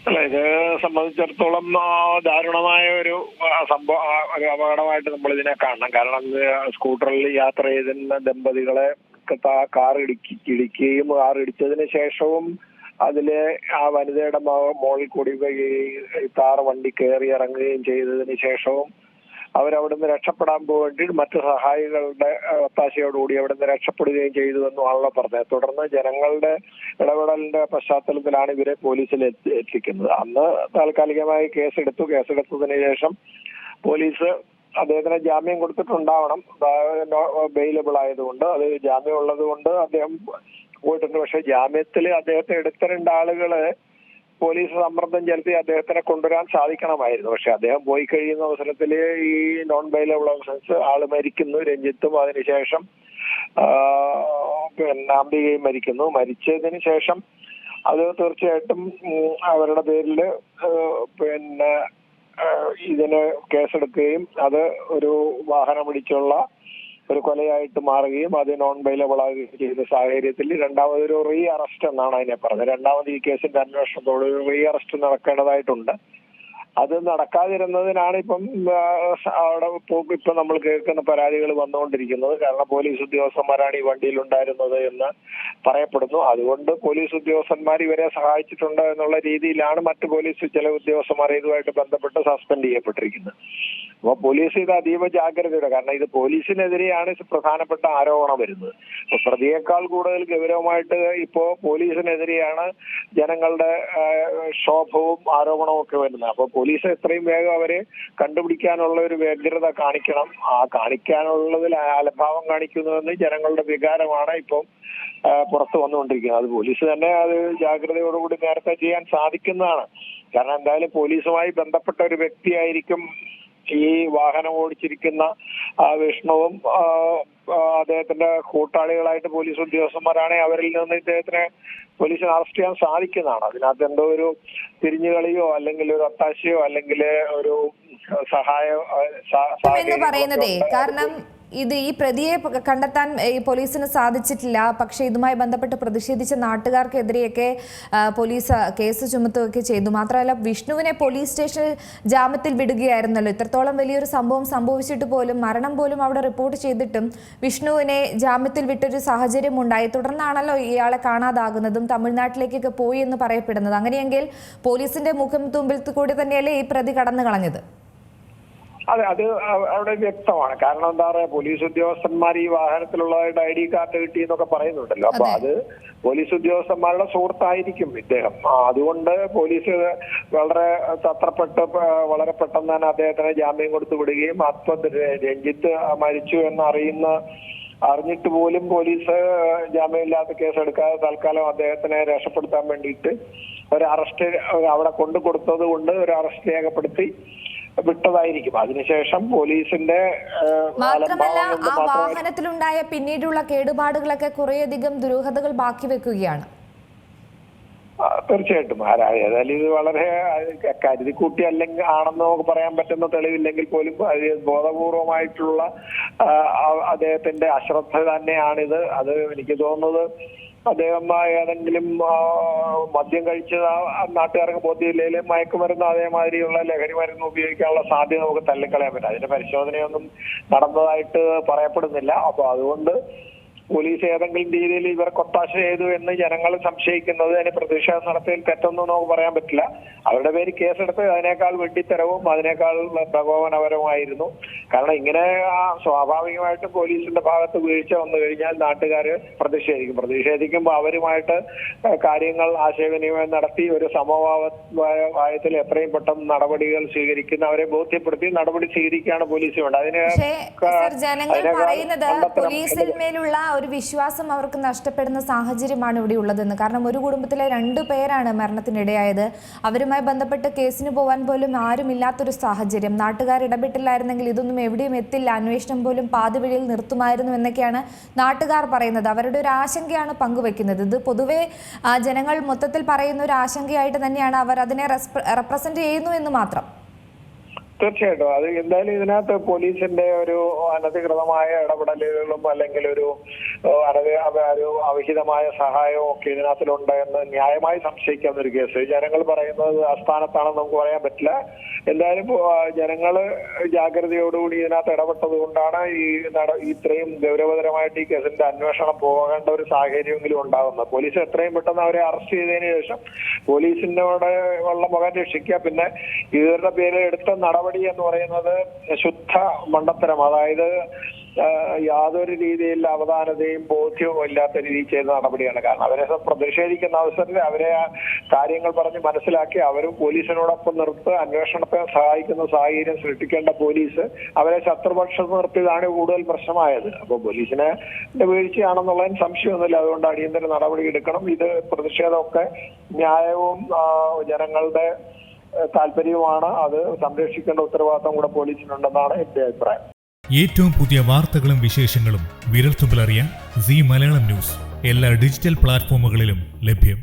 അല്ല, ഇത് സംബന്ധിച്ചിടത്തോളം ദാരുണമായ ഒരു സംഭവം, ഒരു അപകടമായിട്ട് നമ്മൾ ഇതിനെ കാണണം. കാരണം സ്കൂട്ടറിൽ യാത്ര ചെയ്തിരുന്ന ദമ്പതികളെ കാർ ഇടിക്കുകയും കാർ ഇടിച്ചതിന് ശേഷവും അതില് ആ വനിതയുടെ മോളിൽ കൂടി കാർ വണ്ടി കയറി ഇറങ്ങുകയും ചെയ്തതിന് ശേഷവും അവരവിടുന്ന് രക്ഷപ്പെടാൻ പോവേണ്ടി മറ്റു സഹായികളുടെ ഒത്താശയോടുകൂടി അവിടുന്ന് രക്ഷപ്പെടുകയും ചെയ്തു എന്നുമാണല്ലോ പറഞ്ഞത്. തുടർന്ന് ജനങ്ങളുടെ ഇടപെടലിന്റെ പശ്ചാത്തലത്തിലാണ് ഇവരെ പോലീസിൽ എത്തിക്കുന്നത്. അന്ന് താൽക്കാലികമായി കേസെടുത്തതിന് ശേഷം പോലീസ് അദ്ദേഹത്തിന് ജാമ്യം കൊടുത്തിട്ടുണ്ടാവണം, ബെയിലബിൾ ആയതുകൊണ്ട്. അത് ജാമ്യം ഉള്ളത് കൊണ്ട് അദ്ദേഹം പോയിട്ടുണ്ട്. പക്ഷെ ജാമ്യത്തിൽ അദ്ദേഹത്തെ എടുത്ത 2 ആളുകള് പോലീസ് സമ്മർദ്ദം ചെലുത്തി അദ്ദേഹത്തിനെ കൊണ്ടുവരാൻ സാധിക്കണമായിരുന്നു. പക്ഷെ അദ്ദേഹം പോയി കഴിയുന്ന അവസരത്തിൽ ഈ നോൺ ബെയിലബിൾ ഓഫൻസ് ആള് മരിക്കുന്നു, രഞ്ജിത്തും. അതിനുശേഷം അംബികയും മരിക്കുന്നു. മരിച്ചതിന് ശേഷം അത് തീർച്ചയായിട്ടും അവരുടെ പേരിൽ ഇതിന് കേസെടുക്കുകയും അത് ഒരു വാഹനമിടിച്ചുള്ള ഒരു കൊലയായിട്ട് മാറുകയും അത് നോൺ ബെയിലബിൾ ആകുകയും ചെയ്ത സാഹചര്യത്തിൽ രണ്ടാമതൊരു റീ അറസ്റ്റ് എന്നാണ് അതിനെ പറഞ്ഞത്. രണ്ടാമത് ഈ കേസിന്റെ അന്വേഷണത്തോട് ഒരു റീ അറസ്റ്റ് നടക്കേണ്ടതായിട്ടുണ്ട്. അത് നടക്കാതിരുന്നതിനാണ് ഇപ്പം അവിടെ ഇപ്പൊ നമ്മൾ കേൾക്കുന്ന പരാതികൾ വന്നുകൊണ്ടിരിക്കുന്നത്. കാരണം പോലീസ് ഉദ്യോഗസ്ഥന്മാരാണ് ഈ വണ്ടിയിൽ ഉണ്ടായിരുന്നത് എന്ന് പറയപ്പെടുന്നു. അതുകൊണ്ട് പോലീസ് ഉദ്യോഗസ്ഥന്മാർ ഇവരെ സഹായിച്ചിട്ടുണ്ട് എന്നുള്ള രീതിയിലാണ് മറ്റു ചില ഉദ്യോഗസ്ഥന്മാർ ഇതുമായിട്ട് ബന്ധപ്പെട്ട് സസ്പെൻഡ് ചെയ്യപ്പെട്ടിരിക്കുന്നത്. അപ്പോൾ പോലീസ് ഇത് അതീവ ജാഗ്രതയുടെ, കാരണം ഇത് പോലീസിനെതിരെയാണ് പ്രധാനപ്പെട്ട ആരോപണം വരുന്നത്. അപ്പൊ പ്രതിയേക്കാൾ കൂടുതൽ ഗൗരവമായിട്ട് ഇപ്പോ പോലീസിനെതിരെയാണ് ജനങ്ങളുടെ ക്ഷോഭവും ആരോപണവും ഒക്കെ വരുന്നത്. അപ്പൊ പോലീസ് എത്രയും വേഗം അവരെ കണ്ടുപിടിക്കാനുള്ള ഒരു വ്യഗ്രത കാണിക്കണം. ആ കാണിക്കാനുള്ളതിൽ അലംഭാവം കാണിക്കുന്നുവെന്ന് ജനങ്ങളുടെ വികാരമാണ് ഇപ്പം പുറത്തു വന്നുകൊണ്ടിരിക്കുന്നത്. അത് പോലീസ് തന്നെ അത് ജാഗ്രതയോടുകൂടി നേരത്തെ ചെയ്യാൻ സാധിക്കുന്നതാണ്. കാരണം എന്തായാലും പോലീസുമായി ബന്ധപ്പെട്ട ഒരു വ്യക്തിയായിരിക്കും ഈ വാഹനം ഓടിച്ചിരിക്കുന്ന വിഷ്ണുവും അദ്ദേഹത്തിന്റെ കൂട്ടാളികളായിട്ട് പോലീസ് ഉദ്യോഗസ്ഥന്മാരാണ്. അവരിൽ നിന്ന് ഇദ്ദേഹത്തിനെ പോലീസിന് അറസ്റ്റ് ചെയ്യാൻ സാധിക്കുന്നതാണ്. അതിനകത്ത് എന്തോ ഒരു തിരിഞ്ഞുകളിയോ അല്ലെങ്കിൽ ഒരു ഒത്താശയോ അല്ലെങ്കിൽ ഒരു സഹായം പറയുന്നതേ. കാരണം ഈ പ്രതിയെ കണ്ടെത്താൻ ഈ പോലീസിന് സാധിച്ചിട്ടില്ല. പക്ഷേ ഇതുമായി ബന്ധപ്പെട്ട് പ്രതിഷേധിച്ച നാട്ടുകാർക്കെതിരെയൊക്കെ പോലീസ് കേസ് ചുമത്തുകയൊക്കെ ചെയ്തു. മാത്രമല്ല വിഷ്ണുവിനെ പോലീസ് സ്റ്റേഷനിൽ ജാമ്യത്തിൽ വിടുകയായിരുന്നല്ലോ. ഇത്രത്തോളം വലിയൊരു സംഭവം സംഭവിച്ചിട്ട് പോലും, മരണം പോലും അവിടെ റിപ്പോർട്ട് ചെയ്തിട്ടും വിഷ്ണുവിനെ ജാമ്യത്തിൽ വിട്ടൊരു സാഹചര്യം ഉണ്ടായി. തുടർന്നാണല്ലോ ഇയാളെ കാണാതാകുന്നതും തമിഴ്നാട്ടിലേക്കൊക്കെ പോയി എന്ന് പറയപ്പെടുന്നത്. അങ്ങനെയെങ്കിൽ പോലീസിന്റെ മുഖത്തുമ്പിൽ കൂടി തന്നെയല്ലേ ഈ പ്രതി കടന്നു കളഞ്ഞത്? അതെ, അത് അവിടെ വ്യക്തമാണ്. കാരണം എന്താ പറയാ, പോലീസ് ഉദ്യോഗസ്ഥന്മാർ ഈ വാഹനത്തിലുള്ളതായിട്ട് ID കാർഡ് കിട്ടി എന്നൊക്കെ പറയുന്നുണ്ടല്ലോ. അപ്പൊ അത് പോലീസ് ഉദ്യോഗസ്ഥന്മാരുടെ സുഹൃത്തായിരിക്കും ഇദ്ദേഹം. അതുകൊണ്ട് പോലീസ് വളരെ തത്രപ്പെട്ട് വളരെ പെട്ടെന്ന് തന്നെ അദ്ദേഹത്തിന് ജാമ്യം കൊടുത്തു വിടുകയും രഞ്ജിത്ത് മരിച്ചു അറിഞ്ഞിട്ട് പോലും പോലീസ് ജാമ്യമില്ലാത്ത കേസെടുക്കാതെ തൽക്കാലം അദ്ദേഹത്തിനെ രക്ഷപ്പെടുത്താൻ വേണ്ടിയിട്ട് ഒരു അറസ്റ്റ് അവിടെ കൊണ്ടു കൊടുത്തത് കൊണ്ട് ഒരു അറസ്റ്റ് രേഖപ്പെടുത്തി വിട്ടതായിരിക്കും. അതിനുശേഷം പോലീസിന്റെ മാത്രമല്ല ആ വാഹനത്തിലുണ്ടായ പിന്നീടുള്ള കേടുപാടുകളൊക്കെ കുറേയധികം ദുരൂഹതകൾ ബാക്കി വെക്കുകയാണ്. തീർച്ചയായിട്ടും ഏതായാലും ഇത് വളരെ കരുതിക്കൂട്ടി അല്ലെങ്കിൽ ആണെന്ന് നമുക്ക് പറയാൻ പറ്റുന്ന തെളിവില്ലെങ്കിൽ പോലും ബോധപൂർവമായിട്ടുള്ള അദ്ദേഹത്തിന്റെ അശ്രദ്ധ തന്നെയാണിത്. അത് എനിക്ക് തോന്നുന്നത് അദ്ദേഹം ഏതെങ്കിലും മദ്യം കഴിച്ച് നാട്ടുകാർക്ക് ബോധ്യമില്ലെങ്കിൽ മയക്കുമരുന്ന് അതേമാതിരിയുള്ള ലഹരി മരുന്ന് ഉപയോഗിക്കാനുള്ള സാധ്യത നമുക്ക് തള്ളിക്കളയാൻ പറ്റും. അതിന്റെ പരിശോധനയൊന്നും നടന്നതായിട്ട് പറയപ്പെടുന്നില്ല. അപ്പൊ അതുകൊണ്ട് പോലീസ് ഏതെങ്കിലും രീതിയിൽ ഇവരെ ഒത്താശ ചെയ്തു എന്ന് ജനങ്ങൾ സംശയിക്കുന്നത് അതിന് പ്രതിഷേധം നടത്തിയതിൽ തെറ്റൊന്നും നമുക്ക് പറയാൻ പറ്റില്ല. അവരുടെ പേര് കേസെടുത്ത് അതിനേക്കാൾ വെട്ടിത്തരവും അതിനേക്കാൾ പ്രകോപനപരമായിരുന്നു. കാരണം ഇങ്ങനെ സ്വാഭാവികമായിട്ടും പോലീസിന്റെ ഭാഗത്ത് വീഴ്ച വന്നു കഴിഞ്ഞാൽ നാട്ടുകാർ പ്രതിഷേധിക്കുമ്പോൾ അവരുമായിട്ട് കാര്യങ്ങൾ ആശയവിനിമയം നടത്തി ഒരു സമവായത്തിൽ എത്രയും പെട്ടെന്ന് നടപടികൾ സ്വീകരിക്കുന്ന അവരെ ബോധ്യപ്പെടുത്തി നടപടി സ്വീകരിക്കുകയാണ് പോലീസ് വേണ്ടത്. അതിന് ജനങ്ങൾ പറയുന്നത് പോലീസിൽ മേലുള്ള ഒരു വിശ്വാസം അവർക്ക് നഷ്ടപ്പെടുന്ന സാഹചര്യമാണ് ഇവിടെ ഉള്ളതെന്ന്. കാരണം ഒരു കുടുംബത്തിലെ 2 പേരാണ് മരണത്തിനിടയായത്. അവരുമായി ബന്ധപ്പെട്ട് കേസിന് പോകാൻ പോലും ആരുമില്ലാത്തൊരു സാഹചര്യം. നാട്ടുകാർ ഇടപെട്ടില്ലായിരുന്നെങ്കിൽ ഇതൊന്നും എവിടെയും എത്തില്ല, അന്വേഷണം പോലും പാതിവഴിയിൽ നിർത്തുമായിരുന്നു എന്നൊക്കെയാണ് നാട്ടുകാർ പറയുന്നത്. അവരുടെ ഒരു ആശങ്കയാണ് പങ്കുവെക്കുന്നത്. ഇത് പൊതുവെ ജനങ്ങൾ മൊത്തത്തിൽ പറയുന്ന ഒരു ആശങ്കയായിട്ട് തന്നെയാണ് അവർ അതിനെ റെപ്രസെന്റ് ചെയ്യുന്നു എന്ന് മാത്രം. തീർച്ചയായിട്ടും അത് എന്തായാലും ഇതിനകത്ത് പോലീസിന്റെ ഒരു അനധികൃതമായ ഇടപെടലുകളും അല്ലെങ്കിൽ ഒരു അവിഹിതമായ സഹായവും ഒക്കെ ഇതിനകത്തിലുണ്ട് എന്ന് ന്യായമായി സംശയിക്കാവുന്ന ഒരു കേസ്. ജനങ്ങൾ പറയുന്നത് അസ്ഥാനത്താണെന്ന് നമുക്ക് പറയാൻ പറ്റില്ല. എന്തായാലും ജനങ്ങള് ജാഗ്രതയോടുകൂടി ഇതിനകത്ത് ഇടപെട്ടത് കൊണ്ടാണ് ഇത്രയും ഗൗരവതരമായിട്ട് ഈ കേസിന്റെ അന്വേഷണം പോകേണ്ട ഒരു സാഹചര്യമെങ്കിലും ഉണ്ടാകുന്നത്. പോലീസ് എത്രയും പെട്ടെന്ന് അവരെ അറസ്റ്റ് ചെയ്തതിനു ശേഷം പോലീസിനോട് ഉള്ള മുഖം രക്ഷിക്കുക. പിന്നെ ഇവരുടെ പേരിൽ എടുത്ത നടപടി എന്ന് പറയുന്നത് ശുദ്ധ മണ്ടത്തരം, അതായത് യാതൊരു രീതിയിൽ അവധാനതയും ബോധ്യവും ഇല്ലാത്ത രീതിയിൽ ചെയ്ത നടപടിയാണ്. കാരണം അവരെ പ്രതിഷേധിക്കുന്ന അവസരത്തിൽ അവരെ കാര്യങ്ങൾ പറഞ്ഞ് മനസ്സിലാക്കി അവരും പോലീസിനോടൊപ്പം നിർത്തി അന്വേഷണത്തെ സഹായിക്കുന്ന സാഹചര്യം സൃഷ്ടിക്കേണ്ട പോലീസ് അവരെ ശത്രുപക്ഷത്ത് നിർത്തിയതാണ് കൂടുതൽ പ്രശ്നമായത്. അപ്പോൾ പോലീസിനെ വീഴ്ചയാണെന്നുള്ളതിന് സംശയമൊന്നുമില്ല. അതുകൊണ്ട് അടിയന്തര നടപടി എടുക്കണം. ഇത് പ്രതിഷേധമൊക്കെ ന്യായവും ജനങ്ങളുടെ താല്പര്യവുമാണ്. അത് സംരക്ഷിക്കേണ്ട ഉത്തരവാദിത്തം കൂടെ പോലീസിനുണ്ടെന്നാണ് എന്റെ അഭിപ്രായം. ഏറ്റവും പുതിയ വാർത്തകളും വിശേഷങ്ങളും വിരൽത്തുമ്പിലറിയാൻ സീ മലയാളം ന്യൂസ് എല്ലാ ഡിജിറ്റൽ പ്ലാറ്റ്ഫോമുകളിലും ലഭ്യം.